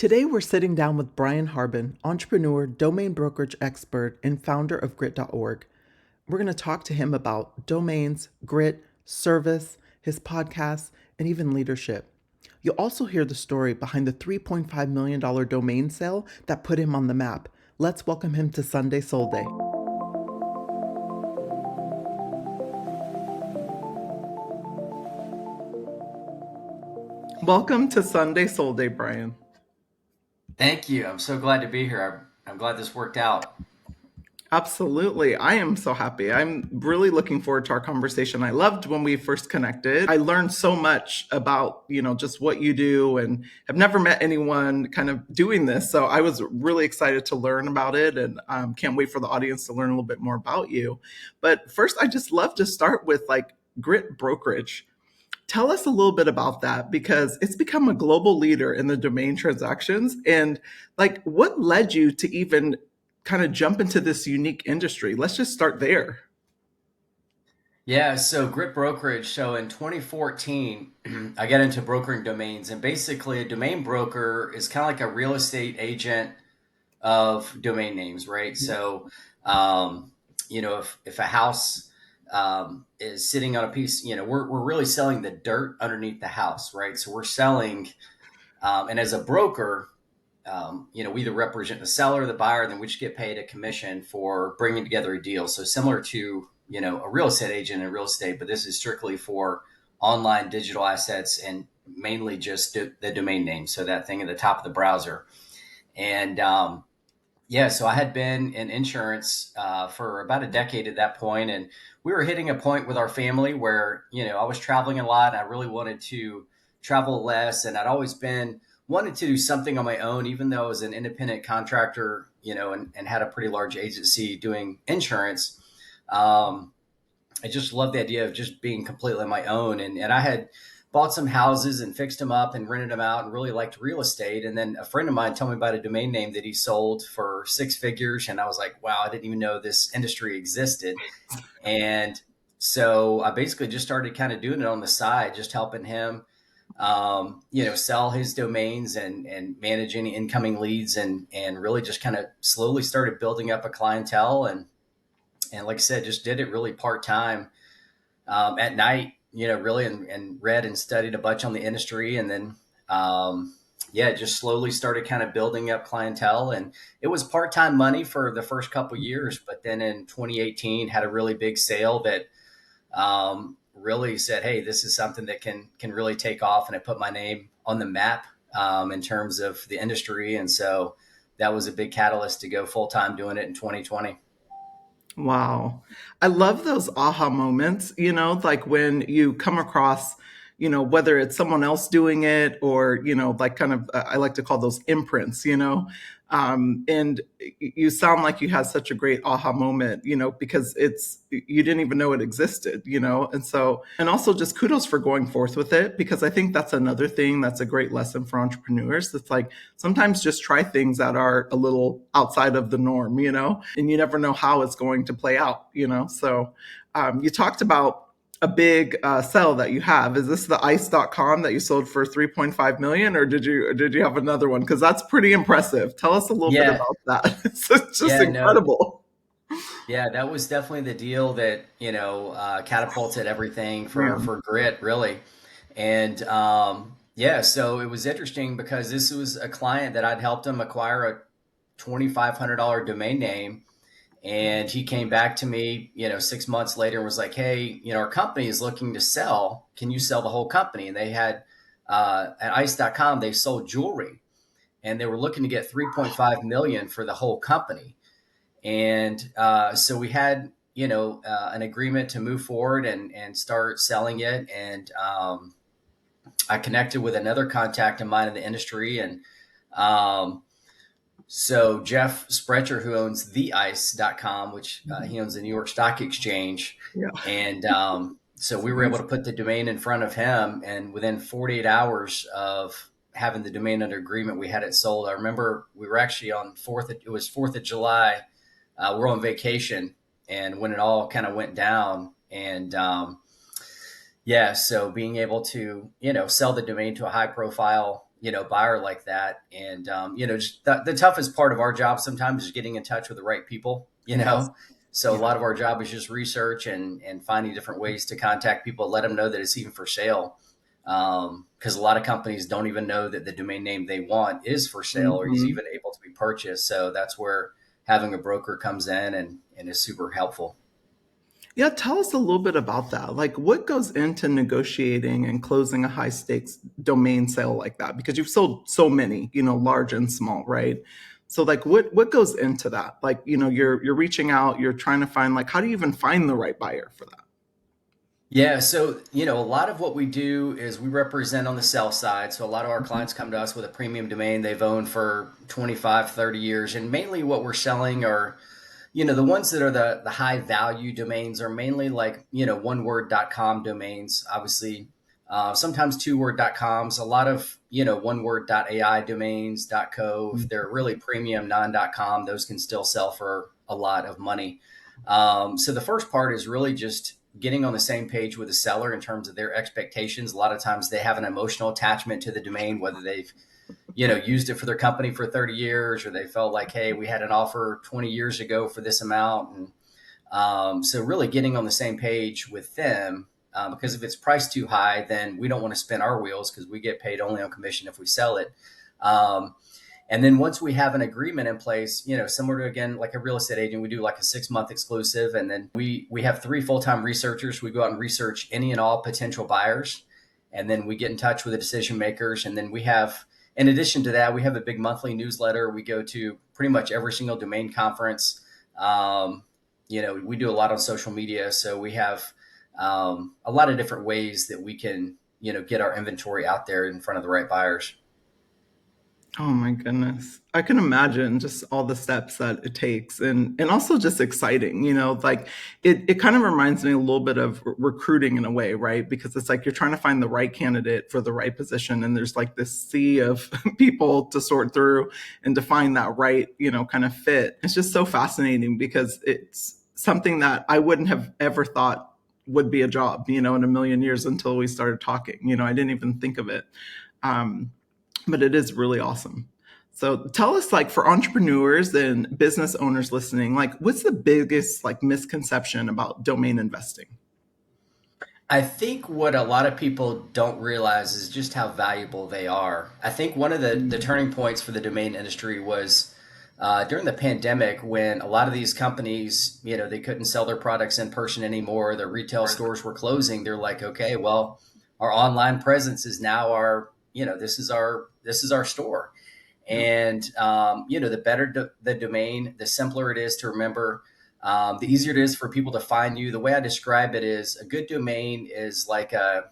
Today, we're sitting down with Brian Harbin, entrepreneur, domain brokerage expert, and founder of Grit.org. We're going to talk to him about domains, grit, service, his podcast, and even leadership. You'll also hear the story behind the $3.5 million domain sale that put him on the map. Let's welcome him to Sunday SoulDay. Welcome to Sunday SoulDay, Brian. Thank you. I'm so glad to be here. I'm glad this worked out. Absolutely. I am so happy. I'm really looking forward to our conversation. I loved when we first connected. I learned so much about, just what you do and have never met anyone kind of doing this. So I was really excited to learn about it and can't wait for the audience to learn a little bit more about you. But first, I just love to start with Grit Brokerage. Tell us a little bit about that because it's become a global leader in the domain transactions. And what led you to even kind of jump into this unique industry? Let's just start there. Yeah, so Grit Brokerage. So in 2014, I got into brokering domains, and basically, a domain broker is kind of like a real estate agent of domain names, right? So, if a house is sitting on a piece, we're really selling the dirt underneath the house, right? So we're selling, and as a broker, we either represent the seller or the buyer, and then we just get paid a commission for bringing together a deal. So similar to, a real estate agent in real estate, but this is strictly for online digital assets and mainly just the domain name. So that thing at the top of the browser. And so I had been in insurance for about a decade at that point, and we were hitting a point with our family where, I was traveling a lot and I really wanted to travel less. And I'd always been wanted to do something on my own, even though I was an independent contractor, and had a pretty large agency doing insurance. I just loved the idea of just being completely on my own. And I had bought some houses and fixed them up and rented them out and really liked real estate. And then a friend of mine told me about a domain name that he sold for six figures. And I was like, wow, I didn't even know this industry existed. And so I basically just started kind of doing it on the side, just helping him, sell his domains and manage any incoming leads and really just kind of slowly started building up a clientele. And like I said, just did it really part-time at night, really, and read and studied a bunch on the industry. And then, just slowly started kind of building up clientele. And it was part-time money for the first couple of years. But then in 2018, had a really big sale that really said, hey, this is something that can really take off. And it put my name on the map in terms of the industry. And so that was a big catalyst to go full-time doing it in 2020. Wow. I love those aha moments, like when you come across, whether it's someone else doing it or, kind of, I like to call those imprints, and you sound like you had such a great aha moment, because you didn't even know it existed, and so, and also just kudos for going forth with it, because I think that's another thing that's a great lesson for entrepreneurs. It's like sometimes just try things that are a little outside of the norm, and you never know how it's going to play out, so you talked about a big sell that you have. Is this the ice.com that you sold for 3.5 million, or did you have another one? Because that's pretty impressive. Tell us a little bit Yeah. about that. It's just No. incredible. Yeah, that was definitely the deal that, catapulted everything Yeah. for Grit, really. And so it was interesting because this was a client that I'd helped him acquire a $2,500 domain name. And he came back to me, 6 months later and was like, hey, our company is looking to sell. Can you sell the whole company? And they had at ice.com, they sold jewelry and they were looking to get 3.5 million for the whole company. And so we had, an agreement to move forward and start selling it. And I connected with another contact of mine in the industry. And so Jeff Sprecher, who owns theice.com, which he owns the New York Stock Exchange. Yeah. And so we were able to put the domain in front of him. And within 48 hours of having the domain under agreement, we had it sold. I remember we were actually on it was 4th of July. We're on vacation, and when it all kind of went down, and so being able to sell the domain to a high profile buyer like that. And, just the toughest part of our job sometimes is getting in touch with the right people. So a Yeah. lot of our job is just research and finding different ways to contact people, let them know that it's even for sale. Because a lot of companies don't even know that the domain name they want is for sale or is Mhm. even able to be purchased. So that's where having a broker comes in and is super helpful. Yeah, tell us a little bit about that. Like, what goes into negotiating and closing a high stakes domain sale like that? Because you've sold so many, large and small, right? So, like, what goes into that? Like, you're reaching out, you're trying to find, like, how do you even find the right buyer for that? Yeah, so a lot of what we do is we represent on the sell side. So a lot of our Mhm. clients come to us with a premium domain they've owned for 25, 30 years. And mainly what we're selling are, the ones that are the high value domains are mainly like, oneword.com domains, obviously. Sometimes two word.coms, a lot of, oneword.ai domains, .co. If they're really premium non.com, those can still sell for a lot of money. So the first part is really just getting on the same page with the seller in terms of their expectations. A lot of times they have an emotional attachment to the domain, whether they've used it for their company for 30 years, or they felt like, hey, we had an offer 20 years ago for this amount. And so really getting on the same page with them, because if it's priced too high, then we don't want to spin our wheels because we get paid only on commission if we sell it. Um, and then once we have an agreement in place, similar to, again, like a real estate agent, we do like a 6 month exclusive. And then we have three full-time researchers. We go out and research any and all potential buyers. And then we get in touch with the decision makers. And then we have, in addition to that, we have a big monthly newsletter. We go to pretty much every single domain conference. We do a lot on social media. So we have a lot of different ways that we can, get our inventory out there in front of the right buyers. Oh my goodness. I can imagine just all the steps that it takes and also just exciting, like it kind of reminds me a little bit of recruiting in a way, right? Because it's like you're trying to find the right candidate for the right position and there's like this sea of people to sort through and to find that right, kind of fit. It's just so fascinating because it's something that I wouldn't have ever thought would be a job, in a million years until we started talking. I didn't even think of it. Um, but it is really awesome. So tell us, like, for entrepreneurs and business owners listening, like, what's the biggest like misconception about domain investing? I think what a lot of people don't realize is just how valuable they are. I think one of the turning points for the domain industry was during the pandemic when a lot of these companies, they couldn't sell their products in person anymore. Their retail stores were closing. They're like, okay, well, our online presence is now this is our store. Yeah. And the better the domain, the simpler it is to remember. The easier it is for people to find you. The way I describe it is a good domain is like a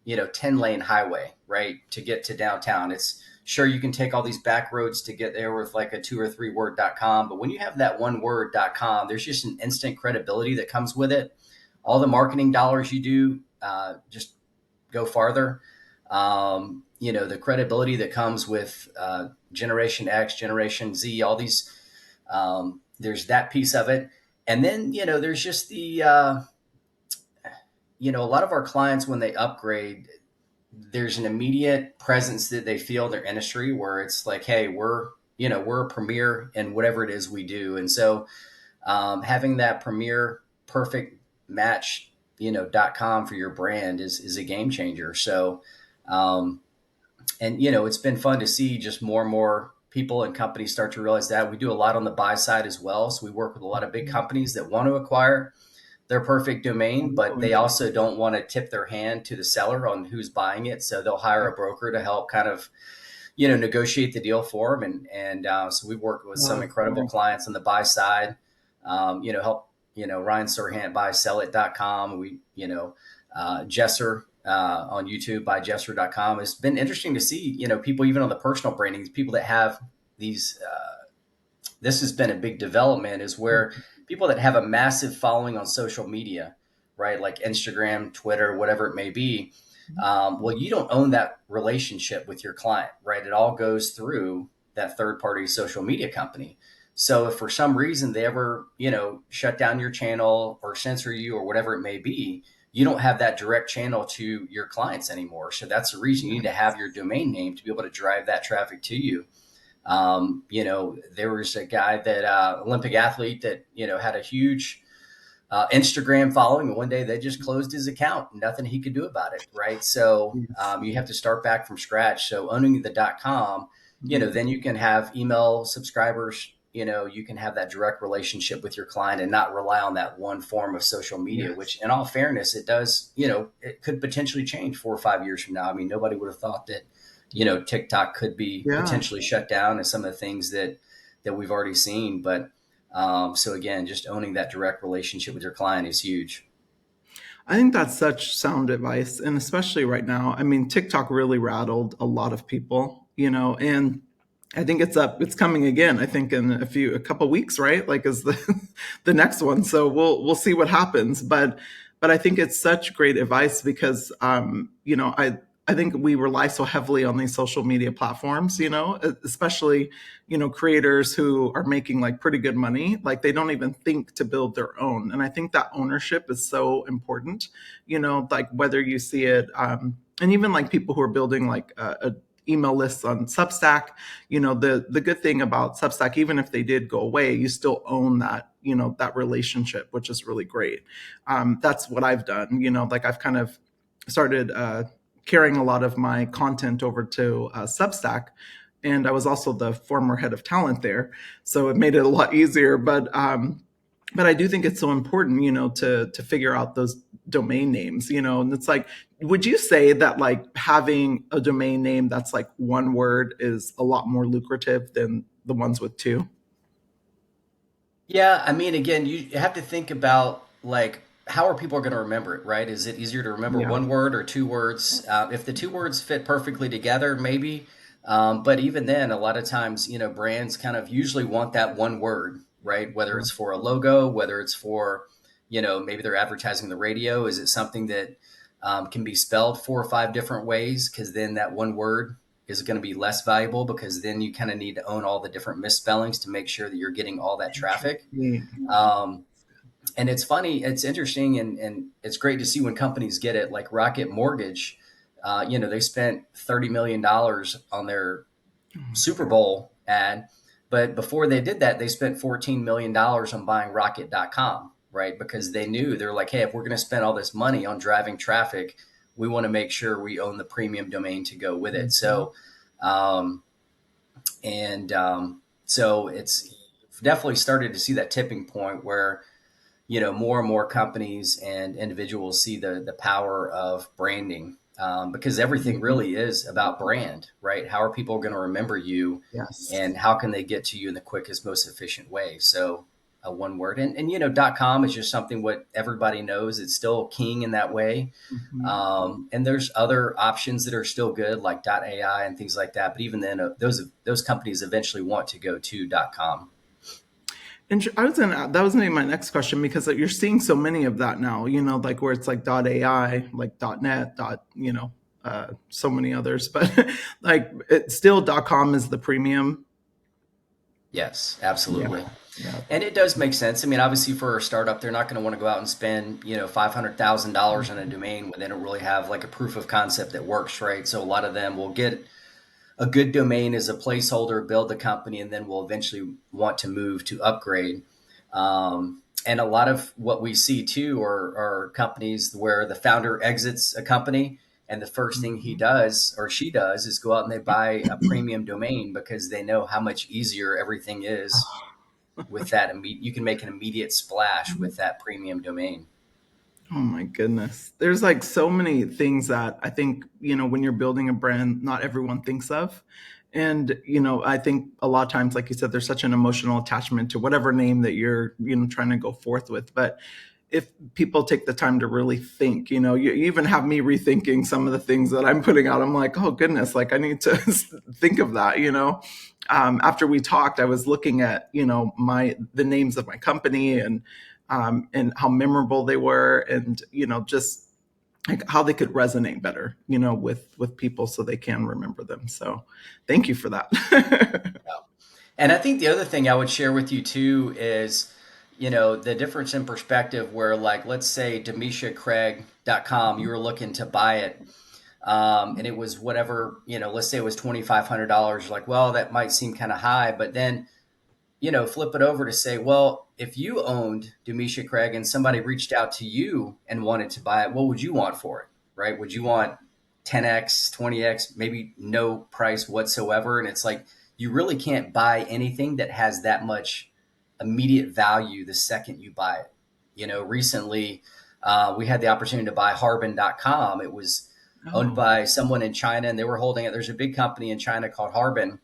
10-lane highway, right? To get to downtown. It's sure you can take all these back roads to get there with like a 2 or 3 word.com, but when you have that one word.com, there's just an instant credibility that comes with it. All the marketing dollars you do just go farther. The credibility that comes with Generation X, Generation Z, all these. There's that piece of it, and then there's just a lot of our clients when they upgrade, there's an immediate presence that they feel in their industry where it's like, hey, we're a premier in whatever it is we do, and so having that premier perfect match .com for your brand is a game changer. So um, and it's been fun to see just more and more people and companies start to realize that we do a lot on the buy side as well. So we work with a lot of big companies that want to acquire their perfect domain, but Oh, they also interesting. don't want to tip their hand to the seller on who's buying it. So they'll hire a broker to help kind of negotiate the deal for them. And so we've worked with Oh, some that's incredible funny. clients on the buy side. Help Ryan Serhant buy sellit.com. Jesser on YouTube by Jesser.com. It's been interesting to see, people even on the personal branding, people that have these, this has been a big development is where people that have a massive following on social media, right? Like Instagram, Twitter, whatever it may be. Well, you don't own that relationship with your client, right? It all goes through that third party social media company. So if for some reason they ever, shut down your channel or censor you or whatever it may be, you don't have that direct channel to your clients anymore. So that's the reason you need to have your domain name to be able to drive that traffic to you. There was a guy that Olympic athlete that had a huge Instagram following, and one day they just closed his account. Nothing he could do about it, right? So Yes. you have to start back from scratch. So owning the .com, then you can have email subscribers. You can have that direct relationship with your client and not rely on that one form of social media. Yes. Which, in all fairness, it does. It could potentially change 4 or 5 years from now. I mean, nobody would have thought that TikTok could be Yeah. potentially shut down, and some of the things that we've already seen, but so again, just owning that direct relationship with your client is huge. I think that's such sound advice. And especially right now, I mean, TikTok really rattled a lot of people, and I think it's coming again. I think in a couple weeks, right? Like is the the next one. So we'll see what happens. But I think it's such great advice because I think we rely so heavily on these social media platforms, especially, creators who are making like pretty good money. Like they don't even think to build their own. And I think that ownership is so important, like whether you see it, and even like people who are building like a email lists on Substack, the good thing about Substack, even if they did go away, you still own that, that relationship, which is really great. That's what I've done, like I've kind of started carrying a lot of my content over to Substack. And I was also the former head of talent there. So it made it a lot easier. But I do think it's so important, to figure out those domain names, and it's like, would you say that like having a domain name that's like one word is a lot more lucrative than the ones with two? Yeah, I mean, again, you have to think about like how are people going to remember it, right? Is it easier to remember Yeah. one word or two words? If the two words fit perfectly together, maybe. But even then, a lot of times, brands kind of usually want that one word, right? Whether it's for a logo, whether it's for, maybe they're advertising the radio. Is it something that can be spelled 4 or 5 different ways? Because then that one word is going to be less valuable because then you kind of need to own all the different misspellings to make sure that you're getting all that traffic. Interesting. Um, and it's funny, it's interesting, and it's great to see when companies get it. Like Rocket Mortgage, they spent $30 million on their Oh my Super God. Bowl ad, but before they did that, they spent $14 million on buying Rocket.com, right? Because they knew they're like, hey, if we're going to spend all this money on driving traffic, we want to make sure we own the premium domain to go with it. Mhm. Um, so it's definitely started to see that tipping point where more and more companies and individuals see the power of branding, because everything Mhm. really is about brand, right? How are people going to remember you, Yes. and how can they get to you in the quickest, most efficient way? So one word, and .com is just something what everybody knows. It's still king in that way. Mhm. And there's other options that are still good, like .ai and things like that. But even then, those companies eventually want to go to .com. And that was gonna be my next question because like, you're seeing so many of that now, like where it's like .ai, like .net, so many others, but like it's still .com is the premium. Yes, Yeah, absolutely. yeah, And it does make sense. I mean, obviously, for a startup, they're not going to want to go out and spend, $500,000 on a domain when they don't really have like a proof of concept that works, right? So a lot of them will get a good domain as a placeholder, build the company, and then will eventually want to move to upgrade. And a lot of what we see too are companies where the founder exits a company, and the first thing he Mhm. does or she does is go out and they buy a premium domain because they know how much easier everything is with that. You can make an immediate splash with that premium domain. Oh my goodness. There's like so many things that I think, when you're building a brand, not everyone thinks of. And, I think a lot of times, like you said, there's such an emotional attachment to whatever name that you're, trying to go forth with. But if people take the time to really think, you even have me rethinking some of the things that I'm putting out. I'm like, oh goodness, like I need to think of that. After we talked, I was looking at, the names of my company and how memorable they were, and just like how they could resonate better, with people so they can remember them. So, thank you for that. And I think the other thing I would share with you too is, the difference in perspective where, like, let's say DameshaCraig.com, you were looking to buy it, and it was whatever, let's say it was $2,500. Like, well, that might seem kind of high, but then, flip it over to say, well, if you owned Damesha Craig and somebody reached out to you and wanted to buy it, what would you want for it? Right? Would you want 10x, 20x, maybe no price whatsoever? And it's like, you really can't buy anything that has that much immediate value the second you buy it. Recently, we had the opportunity to buy Harbin.com. It was owned Oh, by someone in China, and they were holding it. There's a big company in China called Harbin,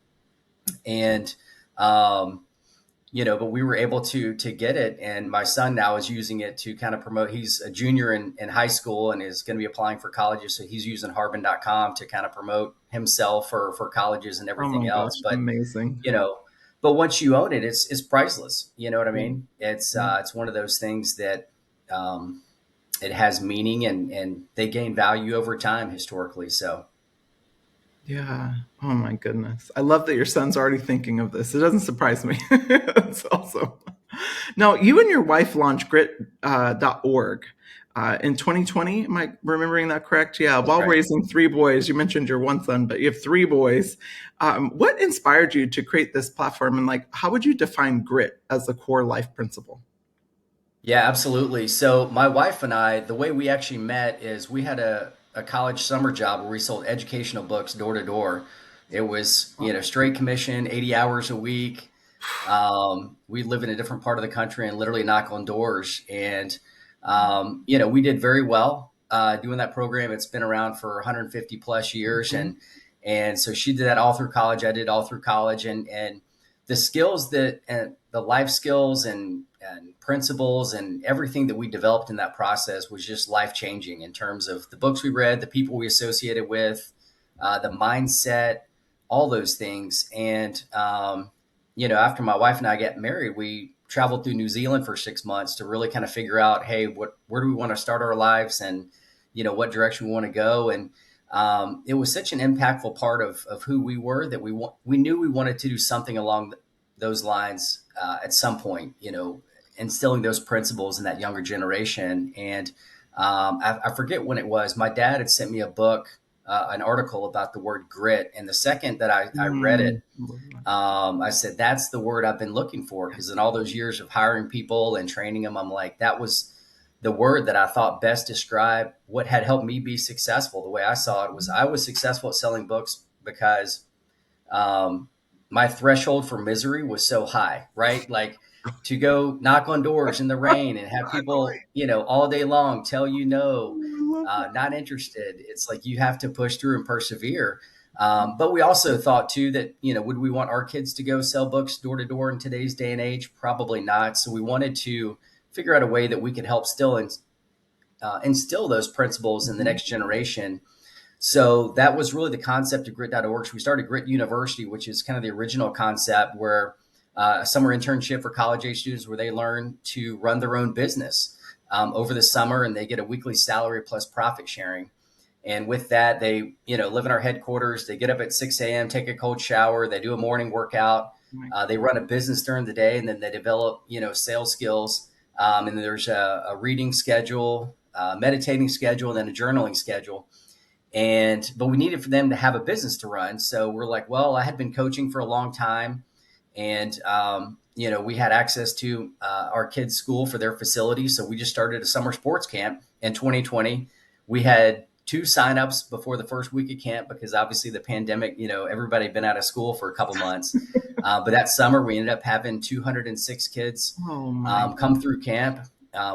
and um, but we were able to get it, and my son now is using it to kind of promote. He's a junior in high school and is going to be applying for colleges, so he's using Harbin.com to kind of promote himself for colleges and oh everything my else. gosh, But amazing. you know, but once you own it, it's priceless. You know what I Yeah. mean? It's Yeah. it's one of those things that it has meaning, and they gain value over time historically. So Yeah. Oh my goodness. I love that your son's already thinking of this. It doesn't surprise me. It's awesome. Now, you and your wife launched grit.org in 2020. Am I remembering that correct? Yeah. that's While right. raising three boys, you mentioned your one son, but you have three boys. What inspired you to create this platform? And like, how would you define grit as a core life principle? Yeah, absolutely. So my wife and I, the way we actually met is we had a college summer job where we sold educational books door to door. It was, straight commission, 80 hours a week. We live in a different part of the country and literally knock on doors. And, we did very well doing that program. It's been around for 150 plus years. Mhm. And so she did that all through college. I did all through college. And the skills and the life skills and principles and everything that we developed in that process was just life changing in terms of the books we read, the people we associated with, the mindset, all those things. And, after my wife and I got married, we traveled through New Zealand for 6 months to really kind of figure out, hey, where do we want to start our lives, and what direction we want to go. And it was such an impactful part of who we were that we knew we wanted to do something along those lines at some point. Instilling those principles in that younger generation. And I forget when it was. My dad had sent me a book, an article about the word grit, and the second that I read it, Mm, love that. I said, that's the word I've been looking for. Because in all those years of hiring people and training them, I'm like, that was the word that I thought best described what had helped me be successful. The way I saw it was I was successful at selling books because um, my threshold for misery was so high, right? Like to go knock on doors in the rain and have Exactly. people, all day long tell you no, Oh, I love that. not interested. It's like you have to push through and persevere. But we also thought too that, would we want our kids to go sell books door to door in today's day and age? Probably not. So we wanted to figure out a way that we could help still instill those principles in the Mhm. next generation. So that was really the concept of grit.org. So we started Grit University, which is kind of the original concept where a summer internship for college age students where they learn to run their own business over the summer, and they get a weekly salary plus profit sharing. And with that, they, live in our headquarters. They get up at 6 a.m., take a cold shower. They do a morning workout. Oh my They run a business during the day, and then they develop, sales skills. And there's a reading schedule, meditating schedule, and then a journaling schedule. But we needed for them to have a business to run. So we're like, well, I had been coaching for a long time, and we had access to our kids' school for their facilities. So we just started a summer sports camp in 2020. We had two signups before the first week of camp because obviously the pandemic, everybody had been out of school for a couple months. But that summer we ended up having 206 kids Oh my come through camp.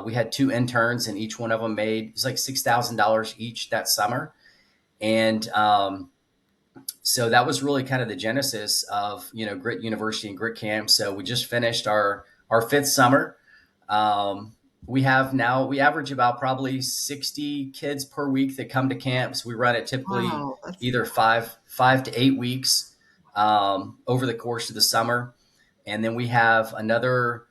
We had two interns, and each one of them made it was like $6,000 each that summer. And so that was really kind of the genesis of Grit University and Grit Camp. So we just finished our fifth summer. Um, we average about probably 60 kids per week that come to camps. We run it typically wow, that's either five to 8 weeks over the course of the summer, and then we have another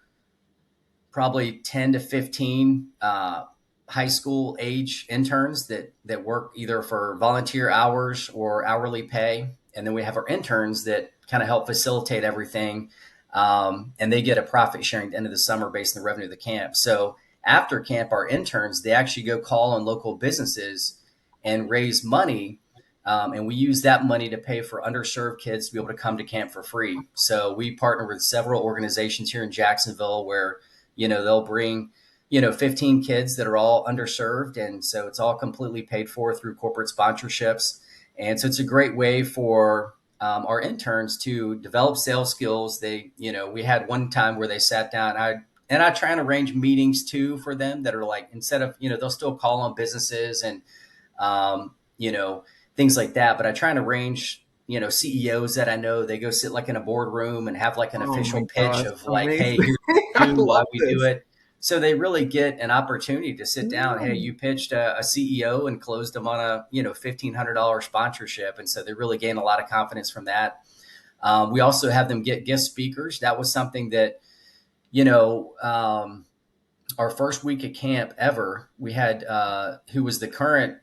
probably 10 to 15 high school age interns that work either for volunteer hours or hourly pay. And then we have our interns that kind of help facilitate everything. And they get a profit sharing at the end of the summer based on the revenue of the camp. So after camp, our interns, they actually go call on local businesses and raise money. And we use that money to pay for underserved kids to be able to come to camp for free. So we partner with several organizations here in Jacksonville where, they'll bring, 15 kids that are all underserved. And so it's all completely paid for through corporate sponsorships. And so it's a great way for our interns to develop sales skills. We had one time where they sat down. I try and arrange meetings too for them that are like, instead of, they'll still call on businesses and, um, you know, things like that. But I try and arrange, CEOs that I know, they go sit like in a boardroom and have like an Oh official my pitch gosh, of like, hey, amazing. here's what I we do, why love we do this. it. So they really get an opportunity to sit down. Hey, Mm. you pitched a CEO and closed them on a, $1,500 sponsorship. And so they really gain a lot of confidence from that. We also have them get guest speakers. That was something that, you know, um, our first week at camp ever, we had who was the current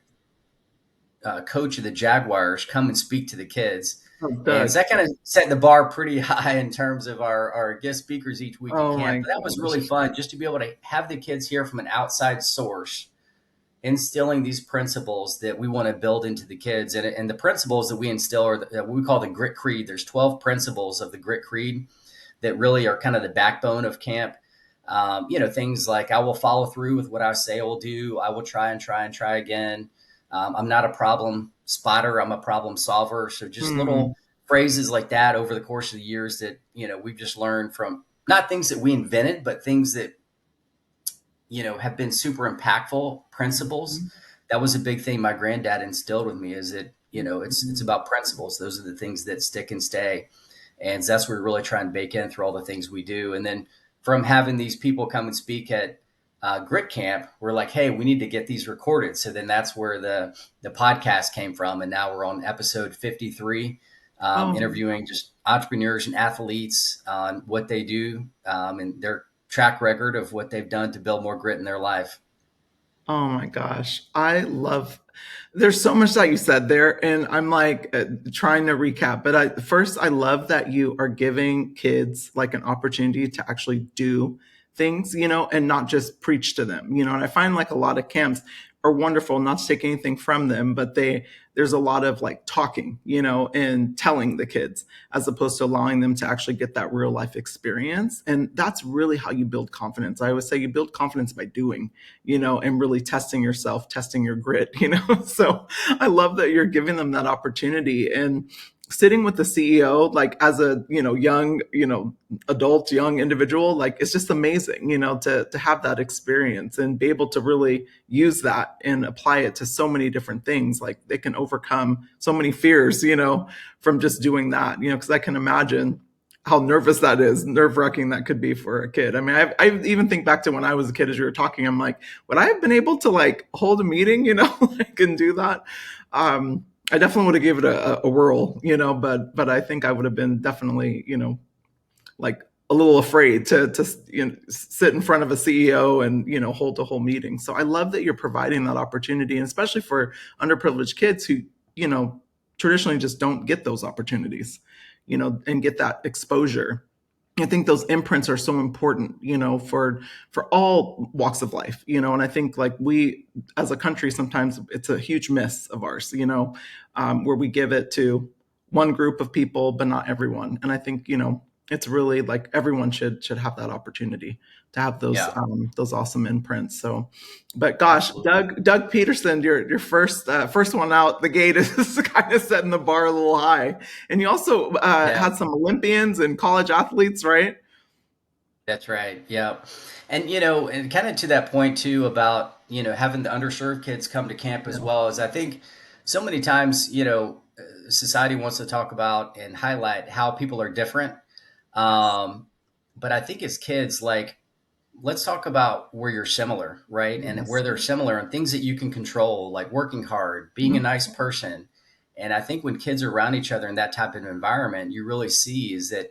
coach of the Jaguars come and speak to the kids. Oh, And so Doug. that kind of set the bar pretty high in terms of our guest speakers each week at Oh camp. my But that was really gosh. fun just to be able to have the kids hear from an outside source instilling these principles that we want to build into the kids. And the principles that we instill are what we call the Grit Creed. There's 12 principles of the Grit Creed that really are kind of the backbone of camp. Things like I will follow through with what I say I will do. I will try and try and try again. I'm not a problem spotter. I'm a problem solver. So just Hmm. little phrases like that over the course of the years that, we've just learned from not things that we invented, but things that, have been super impactful principles. That was a big thing my granddad instilled with me is that, it's about principles. Those are the things that stick and stay. And so that's what we really try and bake in through all the things we do. And then from having these people come and speak at Grit Camp, we're like, hey, we need to get these recorded. So then that's where the podcast came from. And now we're on episode 53, Oh, interviewing just entrepreneurs and athletes on what they do and their track record of what they've done to build more grit in their life. oh my gosh. I love there's so much that you said there and I'm like trying to recap, but I love that you are giving kids like an opportunity to actually do things, and not just preach to them, and I find like a lot of camps are wonderful, not to take anything from them, but there's a lot of like talking, and telling the kids as opposed to allowing them to actually get that real life experience. And that's really how you build confidence. I always say you build confidence by doing, and really testing yourself, testing your grit, So I love that you're giving them that opportunity and sitting with the CEO, like as a, young, adult, young individual, like it's just amazing, to have that experience and be able to really use that and apply it to so many different things. Like they can overcome so many fears, from just doing that, because I can imagine how nervous that is, nerve wracking that could be for a kid. I mean, I even think back to when I was a kid, as you were talking, I'm like, would I have been able to like hold a meeting, like and do that? I definitely would have given it a whirl, but I think I would have been definitely, like a little afraid to sit in front of a CEO and hold a whole meeting. So I love that you're providing that opportunity, and especially for underprivileged kids who you know traditionally just don't get those opportunities, and get that exposure. I think those imprints are so important, for all walks of life, and I think like we as a country sometimes it's a huge miss of ours, where we give it to one group of people but not everyone. And I think it's really like everyone should have that opportunity to have Yeah, those awesome imprints. So, but gosh, absolutely. Doug Peterson, your first one out the gate is kind of setting the bar a little high. And you also Yeah. had some Olympians and college athletes, right? That's right. Yeah. And, and kind of to that point too about, having the underserved kids come to camp as Yeah. well as I think so many times, society wants to talk about and highlight how people are different. Yes. Um, but I think as kids, like, let's talk about where you're similar, right? And where Yes. they're similar and things that you can control, like working hard, being a Mhm. nice person. And I think when kids are around each other in that type of environment, you really see is that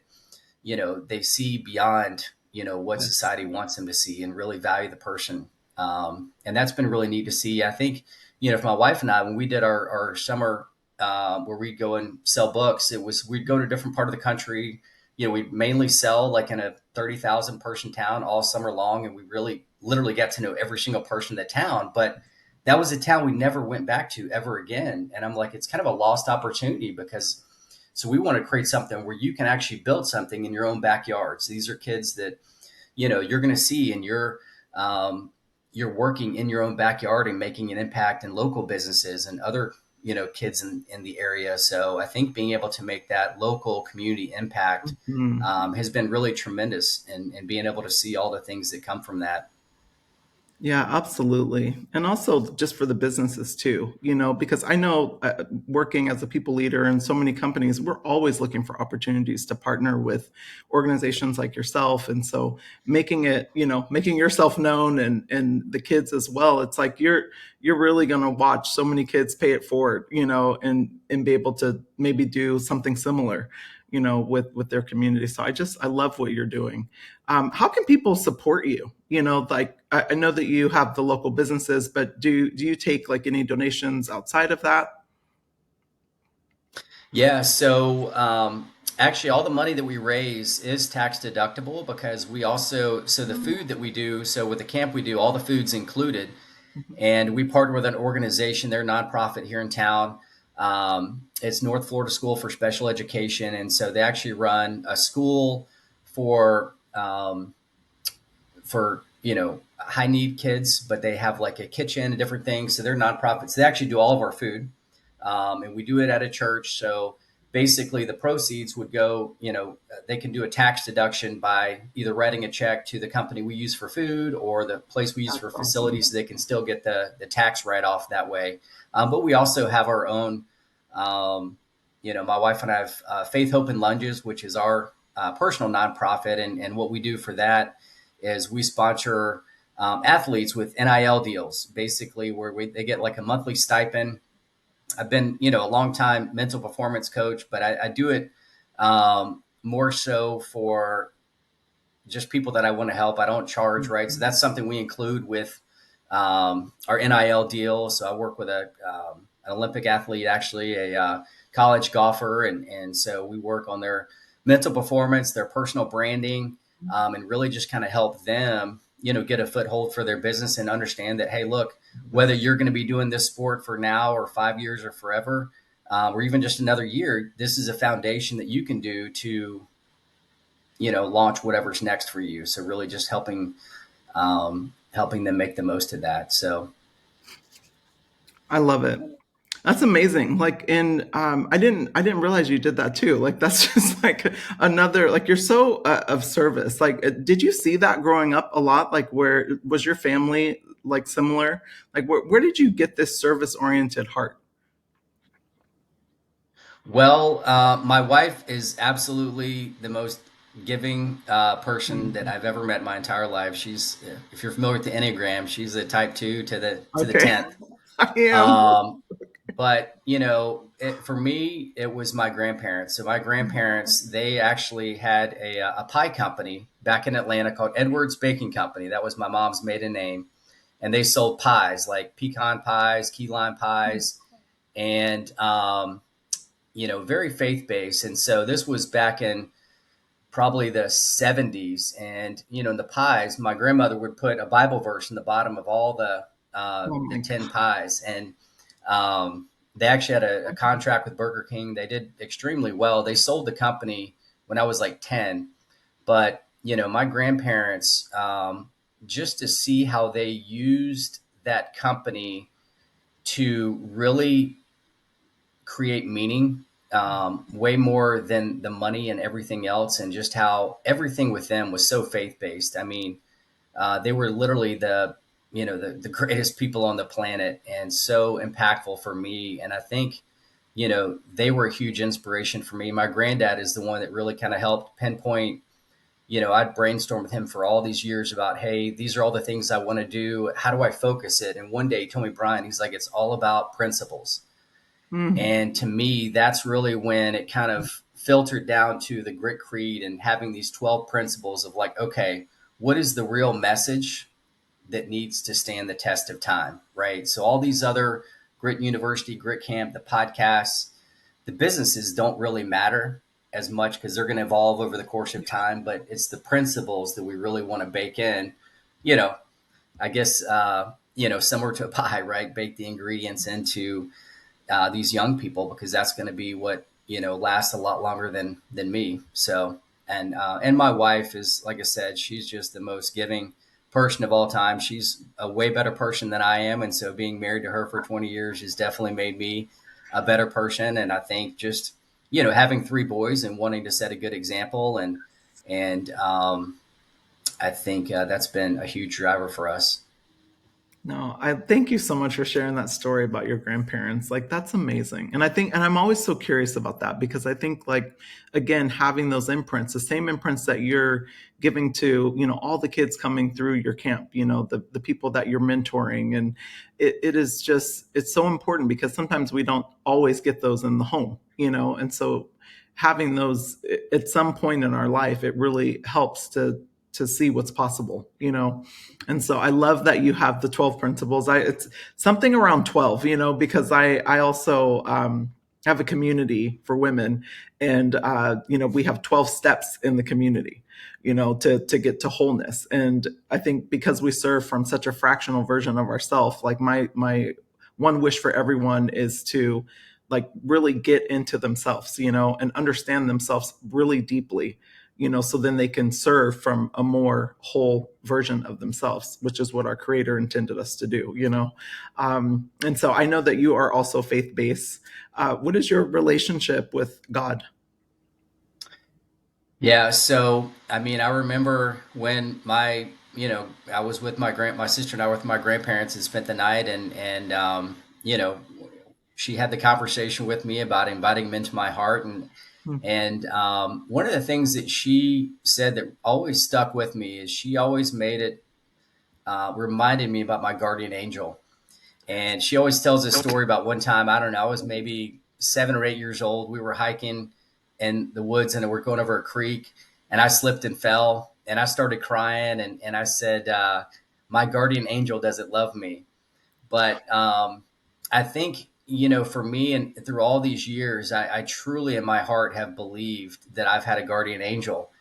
they see beyond what Yes. society wants them to see and really value the person. And that's been really neat to see. I think for my wife and I, when we did our summer where we'd go and sell books, it was we'd go to a different part of the country, we mainly sell like in a 30,000 person town all summer long. And we really literally got to know every single person in the town. But that was a town we never went back to ever again. And I'm like, it's kind of a lost opportunity because so we want to create something where you can actually build something in your own backyards. These are kids that, you're going to see and you're working in your own backyard and making an impact in local businesses and other, kids in the area. So I think being able to make that local community impact Mhm. has been really tremendous and being able to see all the things that come from that. Yeah, absolutely. And also just for the businesses too, because I know working as a people leader in so many companies, we're always looking for opportunities to partner with organizations like yourself. And so making yourself known and the kids as well, it's like you're really going to watch so many kids pay it forward, and be able to maybe do something similar, with their community. So I love what you're doing. How can people support you? Like I know that you have the local businesses, but do you take like any donations outside of that? Yeah, so actually, all the money that we raise is tax deductible because we also, so the food that we do, so with the camp we do, all the food's included. And we partner with an organization, they're a nonprofit here in town. It's North Florida School for Special Education. And so they actually run a school for, high need kids, but they have like a kitchen and different things. So they're nonprofits. They actually do all of our food, and we do it at a church. So basically, the proceeds would go. They can do a tax deduction by either writing a check to the company we use for food or the place we use for That's awesome. facilities. So they can still get the tax write off that way. But we also have our own. My wife and I have Faith, Hope, and Lunges, which is our personal nonprofit, and what we do for that is we sponsor athletes with NIL deals, basically where they get like a monthly stipend. I've been, a long time mental performance coach, but I do it more so for just people that I want to help. I don't charge, right? So that's something we include with our NIL deal. So I work with an Olympic athlete, actually a college golfer, and so we work on their mental performance, their personal branding, and really just kind of help them, get a foothold for their business and understand that, hey, look, whether you're going to be doing this sport for now or 5 years or forever, or even just another year, this is a foundation that you can do to launch whatever's next for you. So really just helping them make the most of that. So I love it. That's amazing. Like I didn't realize you did that too. Like that's just like another like you're so of service. Like did you see that growing up a lot? Like where was your family like similar? Like where did you get this service oriented heart? well, my wife is absolutely the most giving person that I've ever met in my entire life. She's, if you're familiar with the Enneagram, she's a type 2 to the Okay. 10th. I am. Um, but for me, it was my grandparents. So my grandparents, they actually had a pie company back in Atlanta called Edwards Baking Company. That was my mom's maiden name, and they sold pies like pecan pies, key lime pies, and very faith based. And so this was back in probably the 70s, and in the pies, my grandmother would put a Bible verse in the bottom of all Oh the my 10 God. pies. And they actually had a contract with Burger King. They did extremely well. They sold the company when I was like 10. But my grandparents, just to see how they used that company to really create meaning, way more than the money and everything else, and just how everything with them was so faith based. I mean, they were literally the greatest people on the planet and so impactful for me. And I think they were a huge inspiration for me. My granddad is the one that really kind of helped pinpoint. I'd brainstorm with him for all these years about, hey, these are all the things I want to do. How do I focus it? And one day he told me, Brian, he's like, it's all about principles. Mm. And to me, that's really when it kind of filtered down to the Grit Creed and having these 12 principles of like, okay, what is the real message that needs to stand the test of time, right? So all these other Grit University, Grit Camp, the podcasts, the businesses don't really matter as much because they're going to evolve over the course of time, but it's the principles that we really want to bake in, you know, I guess, similar to a pie, right? Bake the ingredients into these young people, because that's going to be what, lasts a lot longer than me. So, and my wife is, like I said, she's just the most giving person of all time. She's a way better person than I am, and so being married to her for 20 years has definitely made me a better person. And I think just, having three boys and wanting to set a good example, and I think that's been a huge driver for us. No, I thank you so much for sharing that story about your grandparents. Like, that's amazing. And I think, and I'm always so curious about that because I think, like, again, having those imprints, the same imprints that you're giving to, all the kids coming through your camp, the people that you're mentoring. And it is just, it's so important because sometimes we don't always get those in the home, and so having those at some point in our life, it really helps to see what's possible, and so I love that you have the 12 principles. It's something around 12, because I also have a community for women, and we have 12 steps in the community, to get to wholeness. And I think because we serve from such a fractional version of ourselves, like my one wish for everyone is to like really get into themselves, and understand themselves really deeply, so then they can serve from a more whole version of themselves, which is what our creator intended us to do, and so I know that you are also faith-based. What is your relationship with God? Yeah. So, I mean, I remember when I was with my sister and I were with my grandparents and spent the night, and she had the conversation with me about inviting them into my heart. And one of the things that she said that always stuck with me is she always made it, reminded me about my guardian angel. And she always tells this story about one time, I don't know, I was maybe 7 or 8 years old. We were hiking in the woods and we're going over a creek, and I slipped and fell and I started crying. And I said, my guardian angel doesn't love me. But I think, for me and through all these years, I truly in my heart have believed that I've had a guardian angel.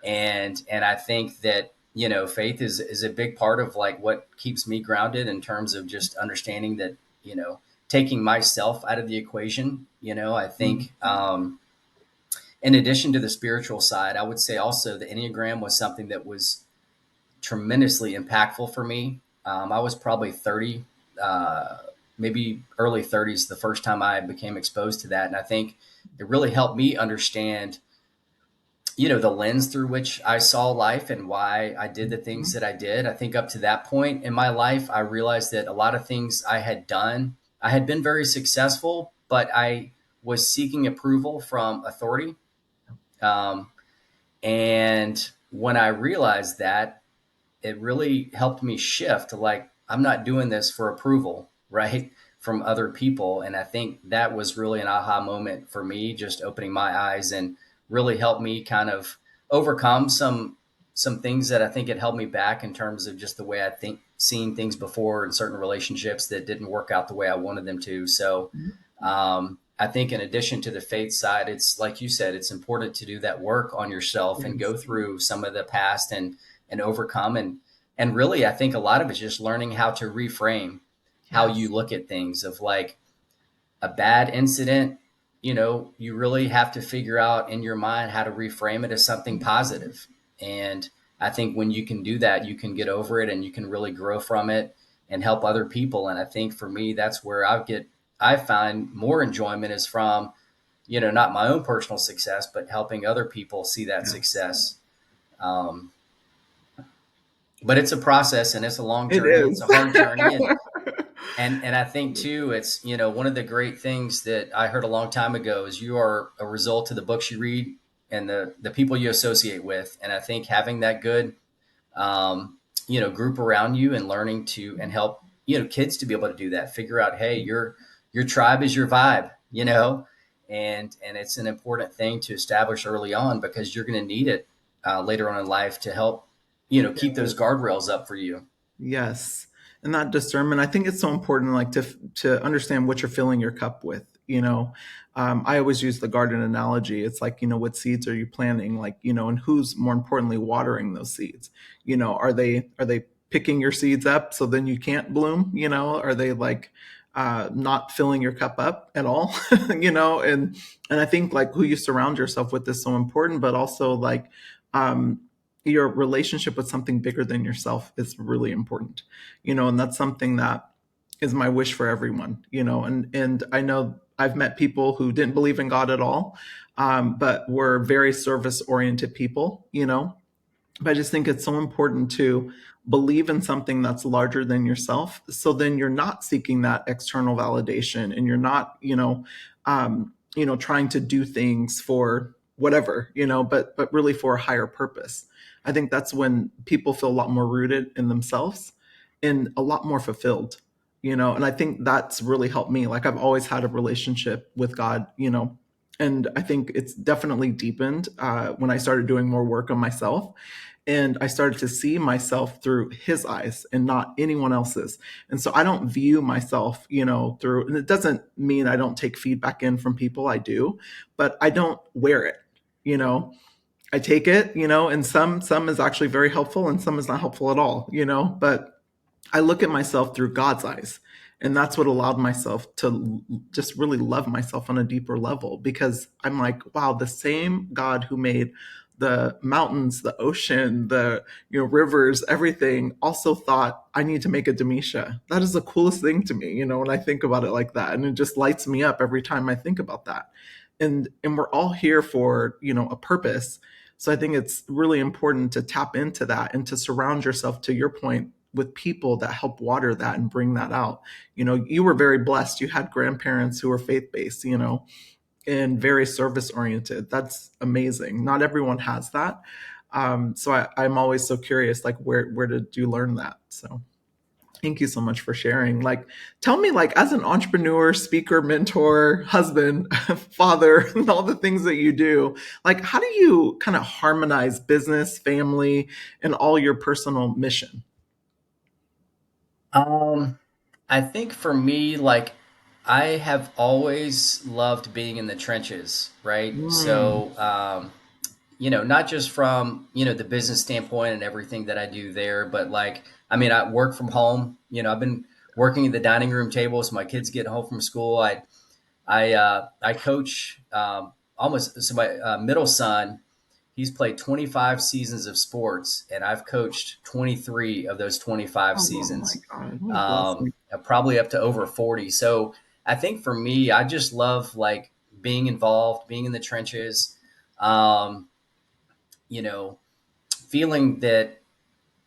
And I think that, faith is a big part of like what keeps me grounded in terms of just understanding that, taking myself out of the equation. I think, in addition to the spiritual side, I would say also the Enneagram was something that was tremendously impactful for me. I was probably 30, maybe early 30s, the first time I became exposed to that. And I think it really helped me understand, the lens through which I saw life and why I did the things that I did. I think up to that point in my life, I realized that a lot of things I had done, I had been very successful, but I was seeking approval from authority. Um, and when I realized that, it really helped me shift to like, I'm not doing this for approval, right? From other people. And I think that was really an aha moment for me, just opening my eyes and really helped me kind of overcome some things that I think had held me back in terms of just the way I think seen things before in certain relationships that didn't work out the way I wanted them to. So I think in addition to the faith side, it's like you said, it's important to do that work on yourself and Yes. go through some of the past and overcome. And really, I think a lot of it's just learning how to reframe how you Yes. look at things of like a bad incident. You really have to figure out in your mind how to reframe it as something positive. And I think when you can do that, you can get over it and you can really grow from it and help other people. And I think for me, that's where I find more enjoyment is from, not my own personal success, but helping other people see that Yes. success. Um, but it's a process and it's a long It journey. It's a is. hard journey. And I think too, it's, one of the great things that I heard a long time ago is you are a result of the books you read and the people you associate with. And I think having that good, um, group around you and learning to, and help, kids to be able to do that, figure out, hey, your tribe is your vibe, and it's an important thing to establish early on because you're going to need it later on in life to help, keep those Yes. guardrails up for you. Yes. And that discernment, I think it's so important, like to understand what you're filling your cup with, I always use the garden analogy. It's like, what seeds are you planting? Like, and who's more importantly watering those seeds? Are they picking your seeds up so then you can't bloom? Are they like not filling your cup up at all? And I think like who you surround yourself with is so important, but also like um, your relationship with something bigger than yourself is really important, and that's something that is my wish for everyone, and I know I've met people who didn't believe in God at all, but were very service oriented people, but I just think it's so important to believe in something that's larger than yourself. So then you're not seeking that external validation, and you're not, trying to do things for whatever, but really for a higher purpose. I think that's when people feel a lot more rooted in themselves and a lot more fulfilled, and I think that's really helped me. Like I've always had a relationship with God, and I think it's definitely deepened when I started doing more work on myself, and I started to see myself through his eyes and not anyone else's. And so I don't view myself, through, and it doesn't mean I don't take feedback in from people. I do, but I don't wear it, you know. I take it, and some is actually very helpful and some is not helpful at all, but I look at myself through God's eyes. And that's what allowed myself to just really love myself on a deeper level, because I'm like, wow, the same God who made the mountains, the ocean, the rivers, everything, also thought I need to make a Damesha. That is the coolest thing to me, when I think about it like that. And it just lights me up every time I think about that. And we're all here for, a purpose. So I think it's really important to tap into that and to surround yourself, to your point, with people that help water that and bring that out. You were very blessed. You had grandparents who were faith-based, and very service oriented. That's amazing. Not everyone has that. So I'm always so curious, like where did you learn that? So thank you so much for sharing. Like, tell me, like, as an entrepreneur, speaker, mentor, husband, father, and all the things that you do, like, how do you kind of harmonize business, family, and all your personal mission? Um, I think for me, like I have always loved being in the trenches, right? Mm. So, not just from, the business standpoint and everything that I do there, but like, I mean, I work from home, I've been working at the dining room table. So my kids get home from school. I coach, almost, so my middle son, he's played 25 seasons of sports, and I've coached 23 of those 25 Oh my seasons, God, what a blessing. probably up to over 40. So I think for me, I just love like being involved, being in the trenches, um, you know, feeling that,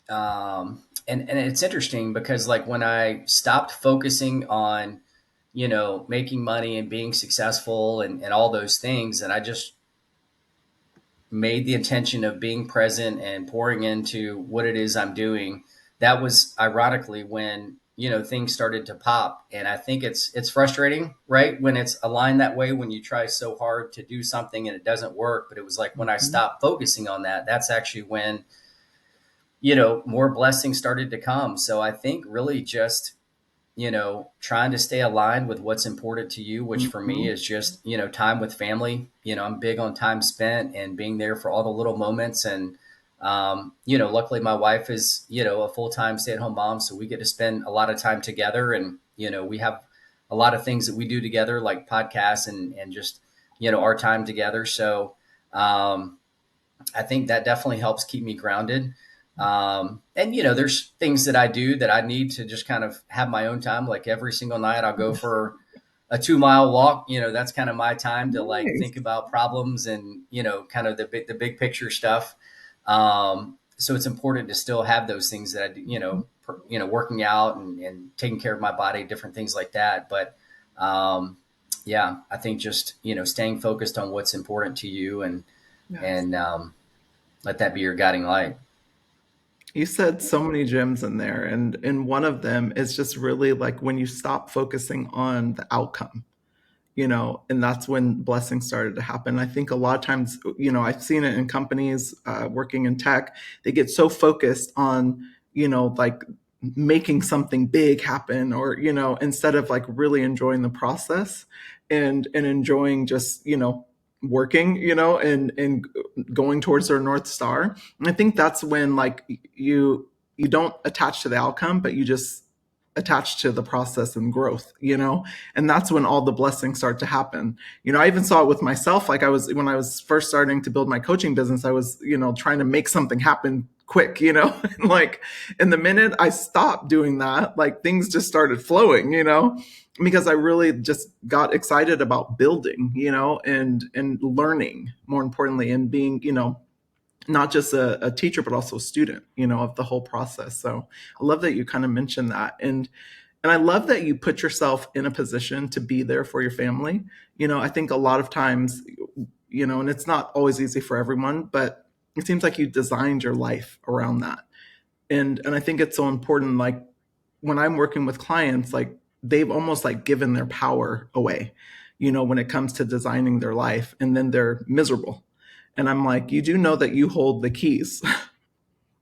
and it's interesting because like when I stopped focusing on, making money and being successful and all those things, and I just made the intention of being present and pouring into what it is I'm doing, that was ironically when, things started to pop. And I think it's frustrating, right? When it's aligned that way, when you try so hard to do something and it doesn't work. But it was like when I Mhm. stopped focusing on that, that's actually when, more blessings started to come. So I think really just, trying to stay aligned with what's important to you, which for me Mhm. is just, time with family. I'm big on time spent and being there for all the little moments. And, luckily my wife is, a full-time stay-at-home mom. So we get to spend a lot of time together, and, we have a lot of things that we do together, like podcasts and just, our time together. So, I think that definitely helps keep me grounded. And there's things that I do that I need to just kind of have my own time. Like every single night, I'll go for a 2 mile walk. That's kind of my time to like Nice. think about problems and kind of the big picture stuff. So it's important to still have those things that I do. Working out and taking care of my body, different things like that. But yeah, I think just staying focused on what's important to you, Yes. and let that be your guiding light. You said so many gems in there, and one of them is just really like when you stop focusing on the outcome, and that's when blessings started to happen. I think a lot of times, I've seen it in companies working in tech. They get so focused on, like making something big happen, or, instead of like really enjoying the process. and enjoying just, working, and going towards their North Star. And I think that's when like you don't attach to the outcome, but you just attach to the process and growth, and that's when all the blessings start to happen. I even saw it with myself. Like when I was first starting to build my coaching business, I was, trying to make something happen quick, and like, in the minute I stopped doing that, like things just started flowing, because I really just got excited about building, and learning, more importantly, and being, not just a teacher, but also a student, of the whole process. So I love that you kind of mentioned that. And I love that you put yourself in a position to be there for your family. I think a lot of times, and it's not always easy for everyone, but it seems like you designed your life around that. And I think it's so important. Like when I'm working with clients, like they've almost like given their power away, when it comes to designing their life, and then they're miserable. And I'm like, you do know that you hold the keys.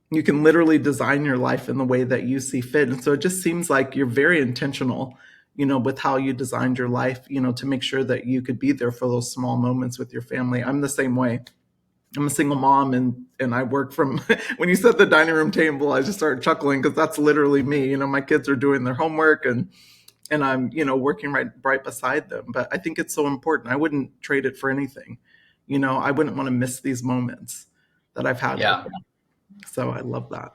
You can literally design your life in the way that you see fit. And so it just seems like you're very intentional, with how you designed your life, to make sure that you could be there for those small moments with your family. I'm the same way. I'm a single mom, and I work from when you said the dining room table, I just started chuckling because that's literally me. My kids are doing their homework, and I'm, working right beside them. But I think it's so important. I wouldn't trade it for anything. I wouldn't want to miss these moments that I've had with Yeah. them. So I love that.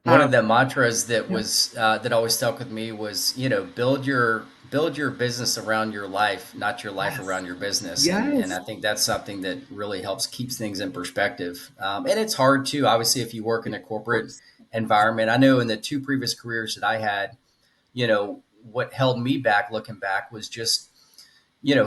One Um, of the mantras that yeah. was that always stuck with me was, build your business around your life, not your life Yes. around your business. And Yes. I think that's something that really helps keeps things in perspective. And it's hard too, obviously, if you work in a Of corporate course. environment. I know in the two previous careers that I had, what held me back looking back was just,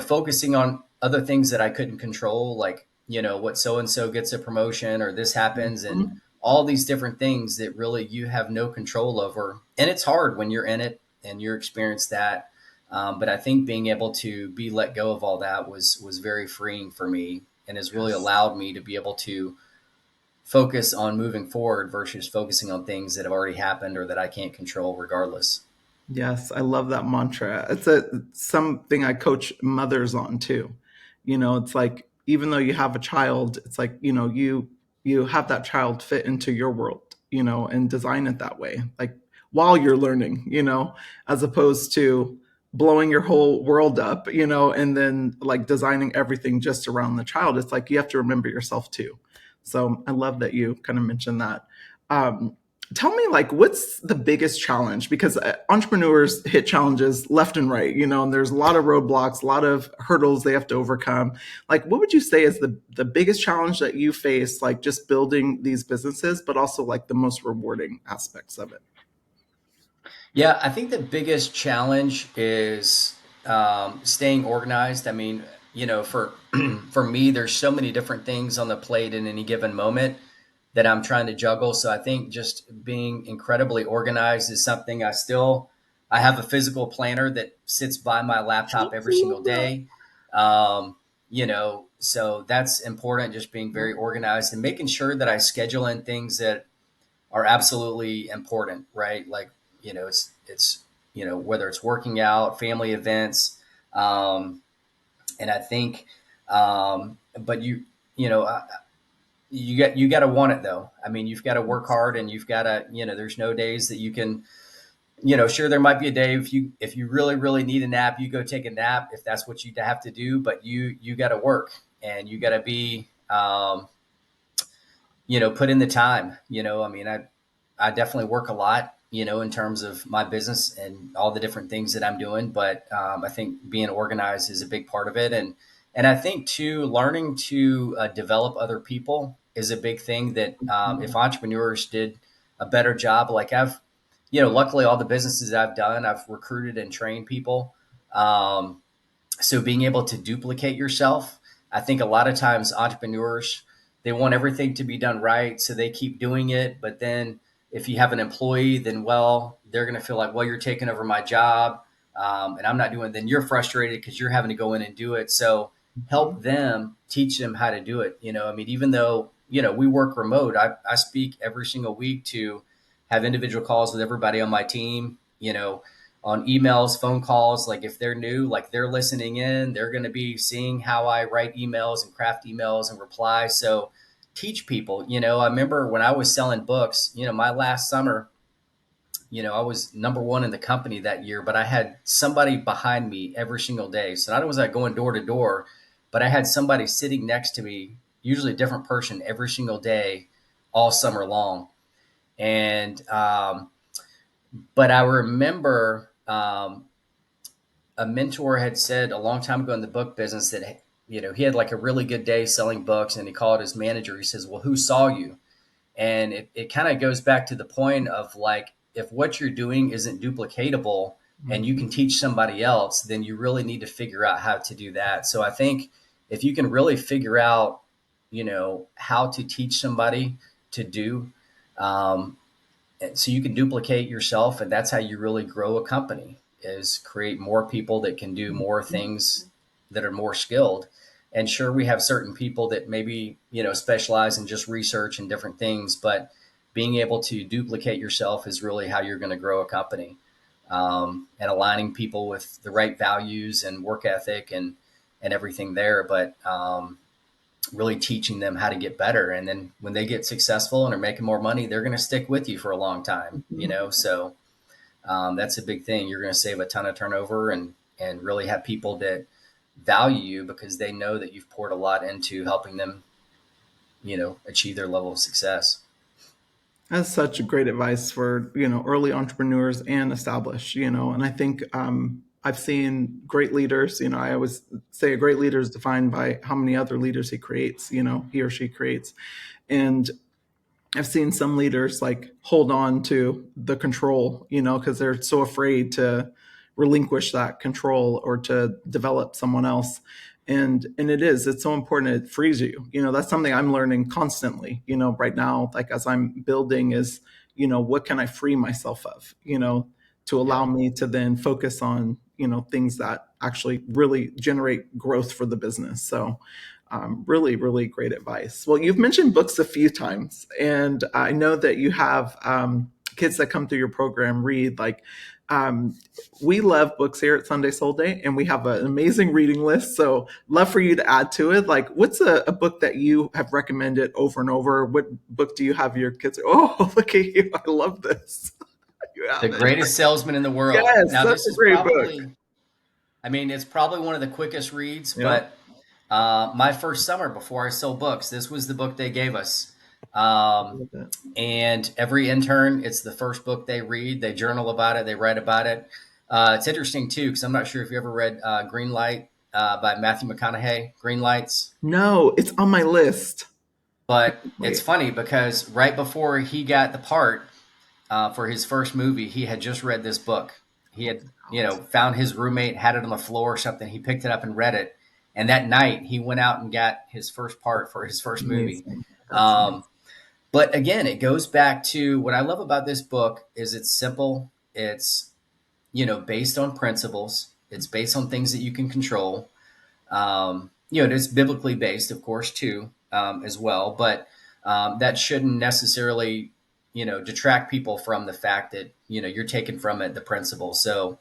focusing on other things that I couldn't control, like, what so and so gets a promotion or this happens, and Mhm. all these different things that really you have no control over. And it's hard when you're in it and you're experienced that. But I think being able to be let go of all that was very freeing for me, and has really Yes. allowed me to be able to focus on moving forward versus focusing on things that have already happened or that I can't control regardless. Yes, I love that mantra. It's something I coach mothers on too. It's like even though you have a child, it's like, you have that child fit into your world, and design it that way. Like while you're learning, as opposed to blowing your whole world up, and then like designing everything just around the child. It's like you have to remember yourself too. So I love that you kind of mentioned that. Um, Tell me, like, what's the biggest challenge? Because entrepreneurs hit challenges left and right, and there's a lot of roadblocks, a lot of hurdles they have to overcome. Like, what would you say is the biggest challenge that you face, like just building these businesses, but also like the most rewarding aspects of it? Yeah, I think the biggest challenge is staying organized. I mean, for for me, there's so many different things on the plate in any given moment that I'm trying to juggle. So I think just being incredibly organized is something I have a physical planner that sits by my laptop every I single love that. day. So that's important, just being very organized and making sure that I schedule in things that are absolutely important, right? Like, it's whether it's working out, family events, and I think, but you got to want it though. I mean, you've got to work hard, and you've got to, there's no days that you can, sure, there might be a day if you really really need a nap, you go take a nap if that's what you have to do, but you got to work, and you got to be, put in the time. I mean, I definitely work a lot, in terms of my business and all the different things that I'm doing. But I think being organized is a big part of it. And I think too, learning to develop other people is a big thing that if entrepreneurs did a better job, like luckily all the businesses I've done, I've recruited and trained people. So being able to duplicate yourself, I think a lot of times entrepreneurs, they want everything to be done right, so they keep doing it. But then if you have an employee, then, well, they're going to feel like, well, you're taking over my job, and I'm not doing it. Then you're frustrated because you're having to go in and do it. So help them, teach them how to do it. I mean, even though, we work remote, I speak every single week to have individual calls with everybody on my team, on emails, phone calls. Like if they're new, like they're listening in, they're going to be seeing how I write emails and craft emails and reply. So teach people, I remember when I was selling books, my last summer, I was number one in the company that year, but I had somebody behind me every single day. So not only was I going door to door, but I had somebody sitting next to me, usually a different person every single day, all summer long. And, but I remember a mentor had said a long time ago in the book business that, he had like a really good day selling books and he called his manager. He says, well, who saw you? And it kind of goes back to the point of like, if what you're doing isn't duplicatable and you can Mhm. teach somebody else, then you really need to figure out how to do that. So I think if you can really figure out, how to teach somebody to do, um, so you can duplicate yourself, and that's how you really grow a company, is create more people that can do more things that are more skilled. And sure, we have certain people that maybe specialize in just research and different things, but being able to duplicate yourself is really how you're going to grow a company. And aligning people with the right values and work ethic and everything there, but really teaching them how to get better. And then when they get successful and are making more money, they're going to stick with you for a long time, Mhm. So that's a big thing. You're going to save a ton of turnover and really have people that value you because they know that you've poured a lot into helping them, achieve their level of success. That's such great advice for, early entrepreneurs and established, and I think I've seen great leaders. I always say a great leader is defined by how many other leaders he creates, he or she creates. And I've seen some leaders like hold on to the control, because they're so afraid to relinquish that control or to develop someone else. And it's so important. It frees you. That's something I'm learning constantly, right now, like as I'm building is, what can I free myself of, to allow Yeah. me to then focus on, things that actually really generate growth for the business. So really, really great advice. Well, you've mentioned books a few times, and I know that you have kids that come through your program read. Like, um, we love books here at Sunday Soul Day, and we have an amazing reading list. So, love for you to add to it. Like, what's a book that you have recommended over and over? What book do you have your kids? Oh, look at you! I love this. You The have it. greatest salesman in the world. Yes, Now, that's this a is great book. probably, I mean, it's probably one of the quickest reads, Yep. but my first summer before I sold books, this was the book they gave us. I Um, love it. and every intern, it's the first book they read. They journal about it. They write about it. It's interesting too, because I'm not sure if you ever read Green Light by Matthew McConaughey. Green Lights. No, it's on my list. But it's Wait. funny because right before he got the part for his first movie, he had just read this book. He had, found his roommate, had it on the floor or something. He picked it up and read it. And that night, he went out and got his first part for his first movie. Amazing. That's amazing. Um, but again, it goes back to what I love about this book is it's simple. It's, based on principles. It's based on things that you can control. It's biblically based, of course, too, as well. But that shouldn't necessarily, detract people from the fact that you're taking from it the principle. So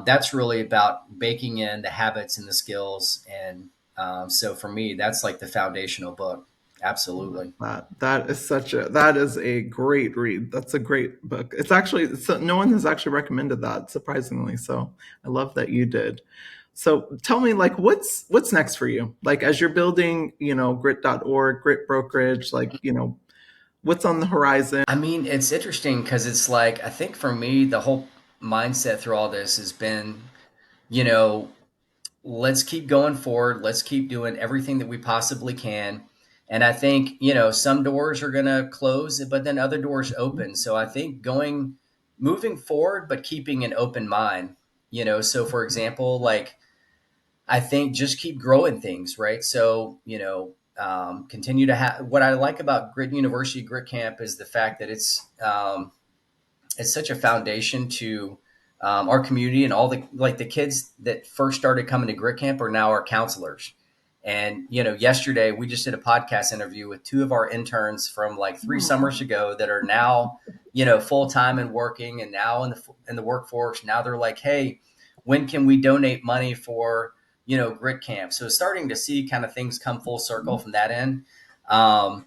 that's really about baking in the habits and the skills. And so for me, that's like the foundational book. Absolutely. That is a great read. That's a great book. It's actually no one has actually recommended that, surprisingly. So I love that you did. So tell me, like, what's next for you? Like, as you're building, grit.org, Grit Brokerage, like, what's on the horizon? I mean, it's interesting because it's like, I think for me, the whole mindset through all this has been, you know, let's keep going forward. Let's keep doing everything that we possibly can. And I think, some doors are going to close, but then other doors open. So I think moving forward, but keeping an open mind, so for example, like, I think just keep growing things, right? So, continue to have what I like about Grit University, Grit Camp is the fact that it's such a foundation to our community and all the like the kids that first started coming to Grit Camp are now our counselors. And, yesterday we just did a podcast interview with two of our interns from like 3 summers ago that are now, full time and working and now in the workforce. Now they're like, hey, when can we donate money for, grit camp? So starting to see kind of things come full circle from that end. Um,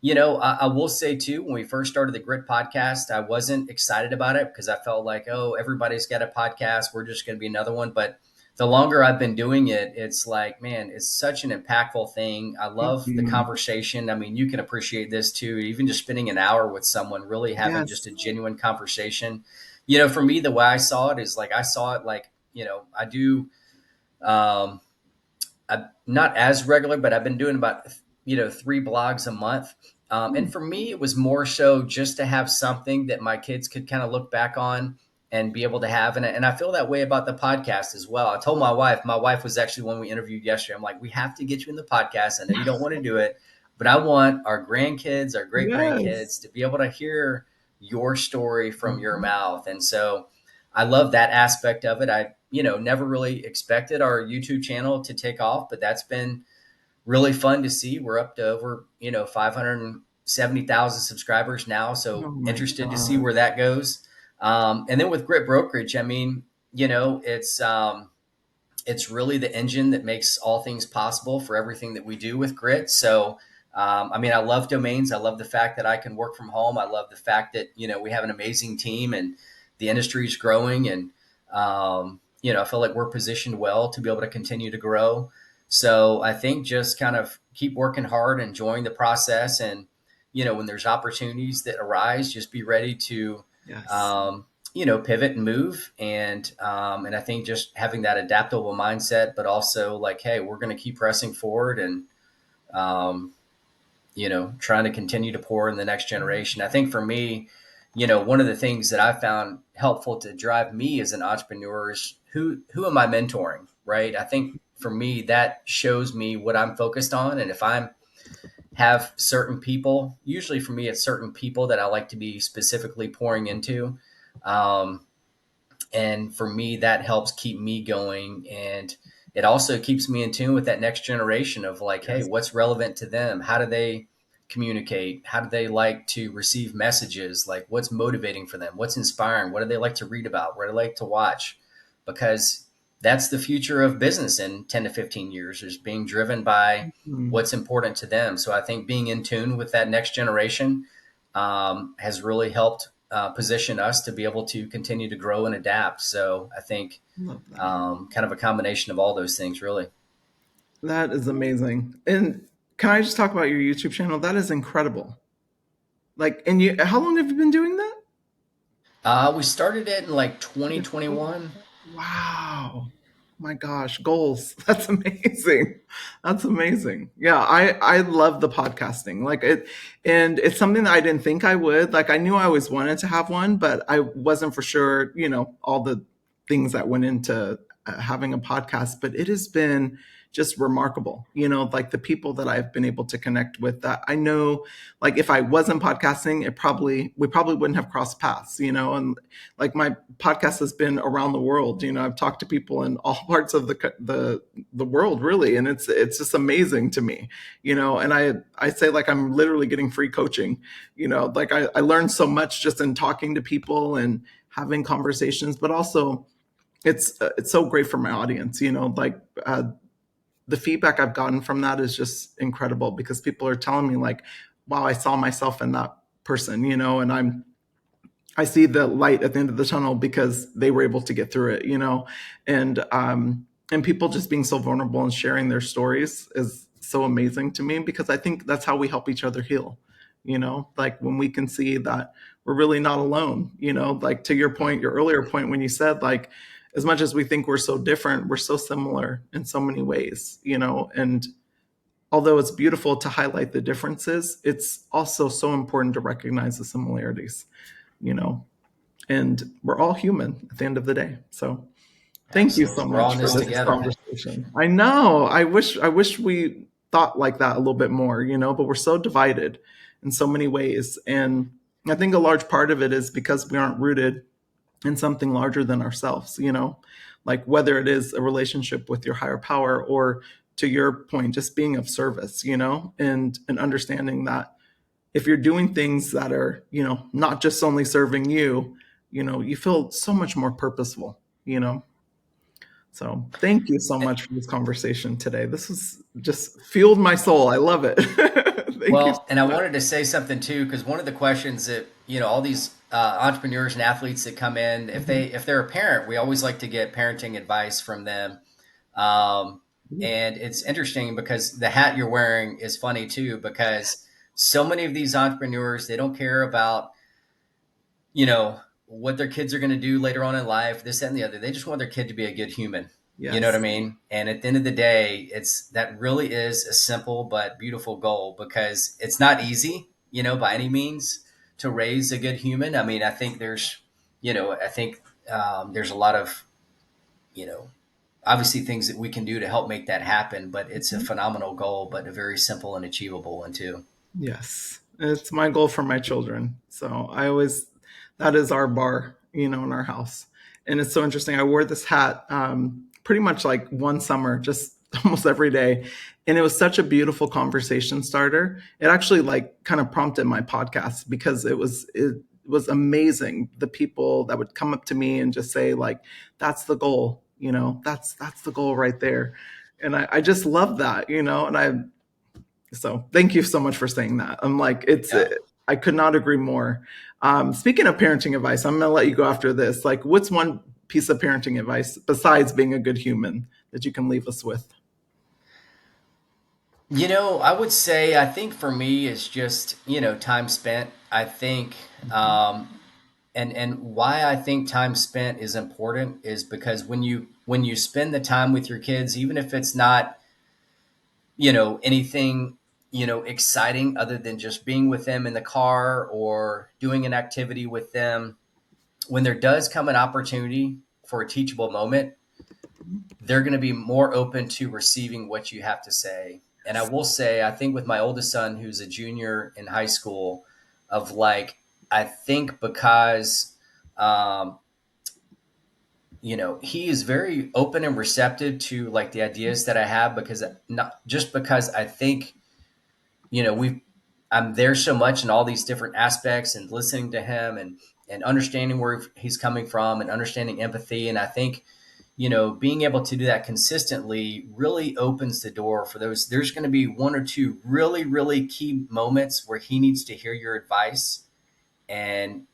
I will say too, when we first started the Grit podcast, I wasn't excited about it because I felt like, oh, everybody's got a podcast. We're just going to be another one. But the longer I've been doing it, it's like, man, it's such an impactful thing. I love the Mhm. conversation. I mean, you can appreciate this too, even just spending an hour with someone, really having just Yes. a genuine conversation. For me, the way I saw it is like, I saw it like, I do, um, I'm not as regular, but I've been doing about 3 blogs a month. And Mm. for me, it was more so just to have something that my kids could kind of look back on and be able to have. And I feel that way about the podcast as well. I told my wife was actually one we interviewed yesterday. I'm like, we have to get you in the podcast. I know you don't want to do it, but I want our grandkids, our great Yes. grandkids to be able to hear your story from your Mhm. mouth. And so I love that aspect of it. I, never really expected our YouTube channel to take off, but that's been really fun to see. We're up to over, 570,000 subscribers now. Oh So my interested to see God. where that goes. And then with Grit Brokerage, I mean, it's really the engine that makes all things possible for everything that we do with Grit. So, I mean, I love domains. I love the fact that I can work from home. I love the fact that, we have an amazing team and the industry is growing. And, I feel like we're positioned well to be able to continue to grow. So I think just kind of keep working hard, enjoying the process. And, when there's opportunities that arise, just be ready to, Yes. um, pivot and move. And I think just having that adaptable mindset, but also like, hey, we're going to keep pressing forward and, um, trying to continue to pour in the next generation. I think for me, one of the things that I found helpful to drive me as an entrepreneur is who am I mentoring, right? I think for me, that shows me what I'm focused on. And if I'm have certain people, usually for me, it's certain people that I like to be specifically pouring into. Um, and for me, that helps keep me going. And it also keeps me in tune with that next generation of like, hey, Yes. what's relevant to them? How do they communicate? How do they like to receive messages? Like, what's motivating for them? What's inspiring? What do they like to read about? What do they like to watch? Because that's the future of business in 10 to 15 years, is being driven by Mm. what's important to them. So I think being in tune with that next generation has really helped position us to be able to continue to grow and adapt. So I think Love that. kind of a combination of all those things, really. That is amazing. And can I just talk about your YouTube channel? That is incredible. Like, and you, how long have you been doing that? We started it in like 2021. Wow. My gosh, goals. That's amazing. That's amazing. Yeah, I love the podcasting. Like it, and it's something that I didn't think I would. Like I knew I always wanted to have one, but I wasn't for sure, all the things that went into having a podcast, but it has been just remarkable. Like the people that I've been able to connect with, that I know, like if I wasn't podcasting, we probably wouldn't have crossed paths, and like my podcast has been around the world. I've talked to people in all parts of the world, really, and it's just amazing to me. And I say, like, I'm literally getting free coaching. Like I learned so much just in talking to people and having conversations, but also it's so great for my audience. Like the feedback I've gotten from that is just incredible, because people are telling me like, wow, I saw myself in that person, and I see the light at the end of the tunnel because they were able to get through it, and people just being so vulnerable and sharing their stories is so amazing to me, because I think that's how we help each other heal. Like when we can see that we're really not alone. Like to your point, your earlier point, when you said like, as much as we think we're so different, we're so similar in so many ways. And although it's beautiful to highlight the differences, it's also so important to recognize the similarities. You know, and we're all human at the end of the day. So thank you so Absolutely. We're all much in for this this together. conversation. I know. I wish we thought like that a little bit more, but we're so divided in so many ways. And I think a large part of it is because we aren't rooted in something larger than ourselves, like whether it is a relationship with your higher power or to your point, just being of service, and understanding that if you're doing things that are, not just only serving you, you feel so much more purposeful, So thank you so much for this conversation today. This was just fueled my soul. I love it. Thank you so Well, and I much. wanted to say something too, because one of the questions that all these entrepreneurs and athletes that come in, if they're a parent, we always like to get parenting advice from them. Um, and it's interesting because the hat you're wearing is funny too, because so many of these entrepreneurs, they don't care about what their kids are going to do later on in life, this, that, and the other. They just want their kid to be a good human. You know what I Yes. mean? And at the end of the day, that really is a simple but beautiful goal, because it's not easy, by any means, to raise a good human. I mean, I think there's a lot of, you know, obviously things that we can do to help make that happen, but it's a phenomenal goal, but a very simple and achievable one too. Yes, it's my goal for my children. So that is our bar, in our house. And it's so interesting. I wore this hat pretty much like one summer, just almost every day. And it was such a beautiful conversation starter. It actually like kind of prompted my podcast because it was amazing. The people that would come up to me and just say like, that's the goal, that's the goal right there. And I just love that, and so thank you so much for saying that. I'm like, Yeah. I could not agree more. Speaking of parenting advice, I'm going to let you go after this. Like, what's one piece of parenting advice besides being a good human that you can leave us with? I would say, I think for me is just, time spent. I think, and why I think time spent is important is because when you spend the time with your kids, even if it's not, anything, exciting other than just being with them in the car or doing an activity with them, when there does come an opportunity for a teachable moment, they're going to be more open to receiving what you have to say. And I will say, I think with my oldest son, who's a junior in high school, of like, I think because, um, he is very open and receptive to like the ideas that I have, because not just because I think, we I'm there so much in all these different aspects and listening to him and understanding where he's coming from and understanding empathy. And I think, being able to do that consistently really opens the door for those. There's going to be one or two really, really key moments where he needs to hear your advice. And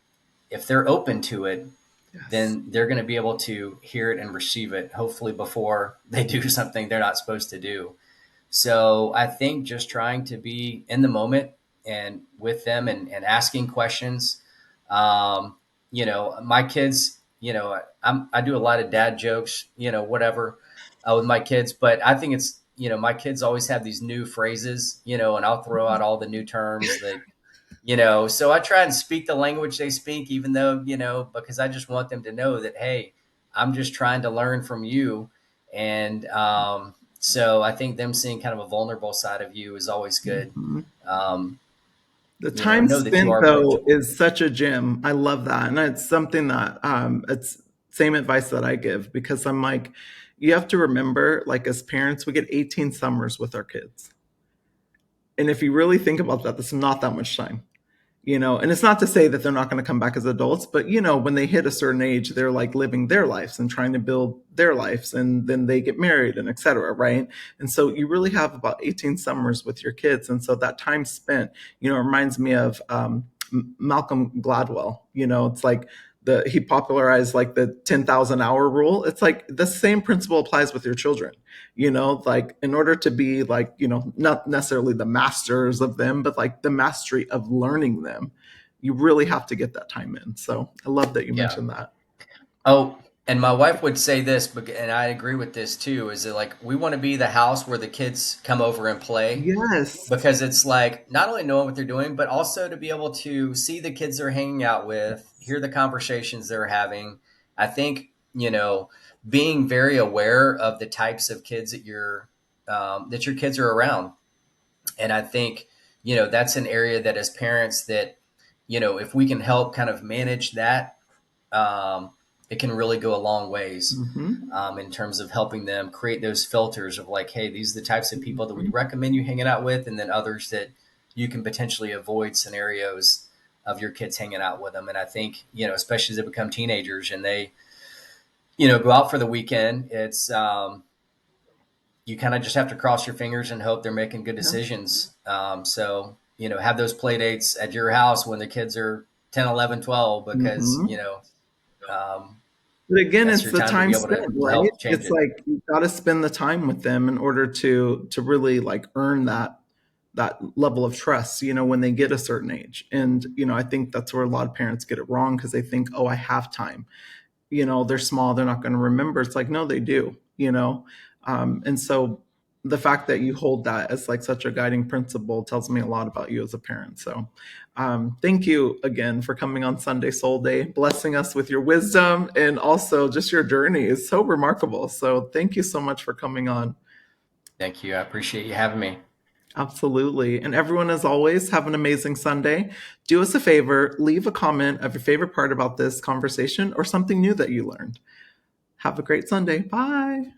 if they're open to it, Yes. then they're going to be able to hear it and receive it, hopefully before they do something they're not supposed to do. So I think just trying to be in the moment and with them and asking questions. Um, my kids, I do a lot of dad jokes, whatever, with my kids, but I think it's, my kids always have these new phrases, and I'll throw out all the new terms that, so I try and speak the language they speak, even though, because I just want them to know that, hey, I'm just trying to learn from you. And so I think them seeing kind of a vulnerable side of you is always good. Mhm. Um, The time know that you spent are though approachable. is such a gem. I love that, and it's something that it's same advice that I give because I'm like, you have to remember, like as parents, we get 18 summers with our kids, and if you really think about that, that's not that much time. And it's not to say that they're not going to come back as adults, but when they hit a certain age, they're like living their lives and trying to build their lives, and then they get married and etc., right? And so you really have about 18 summers with your kids, and so that time spent, reminds me of Malcolm Gladwell. It's like he popularized like the 10,000 hour rule. It's like the same principle applies with your children. Like in order to be like, not necessarily the masters of them, but like the mastery of learning them, you really have to get that time in. So I love that you Yeah. mentioned that. Oh, and my wife would say this, and I agree with this too, is that like we want to be the house where the kids come over and play, Yes. because it's like not only knowing what they're doing, but also to be able to see the kids they're hanging out with, hear the conversations they're having. I think, being very aware of the types of kids that your kids are around. And I think, that's an area that as parents that, if we can help kind of manage that, um, it can really go a long ways Hmm. in terms of helping them create those filters of like, hey, these are the types of people that we Hmm. recommend you hanging out with, and then others that you can potentially avoid scenarios of your kids hanging out with them. And I think, especially as they become teenagers and they, go out for the weekend, it's, you kind of just have to cross your fingers and hope they're making good Yeah. decisions. So, have those play dates at your house when the kids are 10, 11, 12, because, Hmm. um, But again, that's it's your the time to be time able to spent, right? help change It's it. like you've got to spend the time with them in order to really like earn that level of trust, when they get a certain age. And I think that's where a lot of parents get it wrong because they think, oh, I have time. They're small, they're not going to remember. It's like, no, they do. And so the fact that you hold that as like such a guiding principle tells me a lot about you as a parent. So thank you again for coming on Sunday Soul Day, blessing us with your wisdom, and also just your journey is so remarkable. So thank you so much for coming on. Thank you. I appreciate you having me. Absolutely. And everyone, as always, have an amazing Sunday. Do us a favor, leave a comment of your favorite part about this conversation or something new that you learned. Have a great Sunday. Bye.